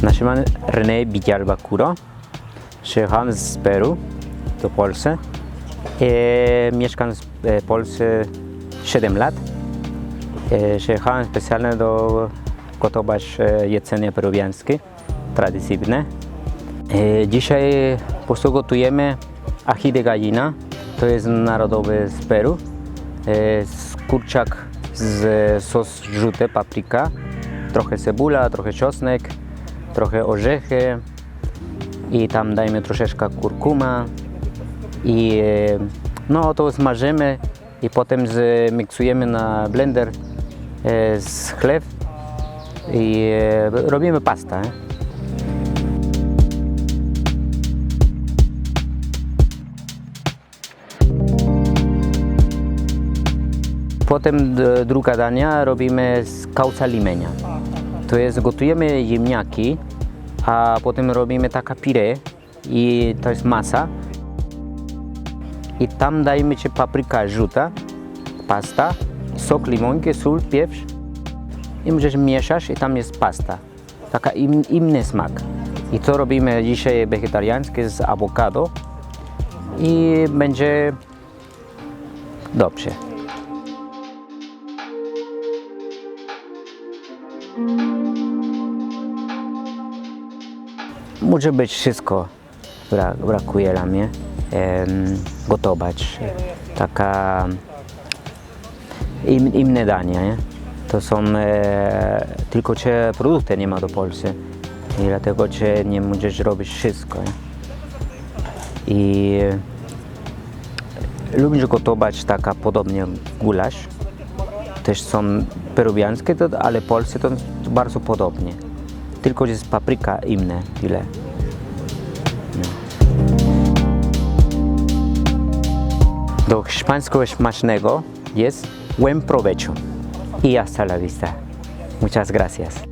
Nazywam się René Villalba-Curo. Przyjechałem z Peru do Polski. Mieszkam w Polsce 7 lat. Przyjechałem specjalnie do gotować jedzenie peruwiańskie, tradycyjne. Dzisiaj po prostu gotujemy ají de gallina. To jest narodowy z Peru. Kurczak z sos żółty, papryka, trochę cebula, trochę czosnek, trochę orzechy i tam dajemy troszeczkę kurkuma i no to smażymy i potem miksujemy na blender z chleb i robimy pastę. Potem druga dania robimy z causa limeña. To jest gotujemy ziemniaki, a potem robimy taka pire i to jest masa. I tam dajemy ci papryka żółta, pasta, sok limonki, sól, pieprz i możesz mieszać i tam jest pasta. Taka inny smak. I to robimy dzisiaj wegetariańskie z awokado i będzie dobrze. Może być wszystko, brakuje dla mnie gotować. Taka inne dania, nie? To są tylko produkty nie ma do Polski i dlatego nie możesz robić wszystko. Nie? I lubię gotować taka podobnie gulasz. Też są peruwiańskie, ale polskie to bardzo podobnie. Tylko jest papryka inne, tyle. No. Do hiszpańskiego smacznego jest buen provecho. Y hasta la vista. Muchas gracias.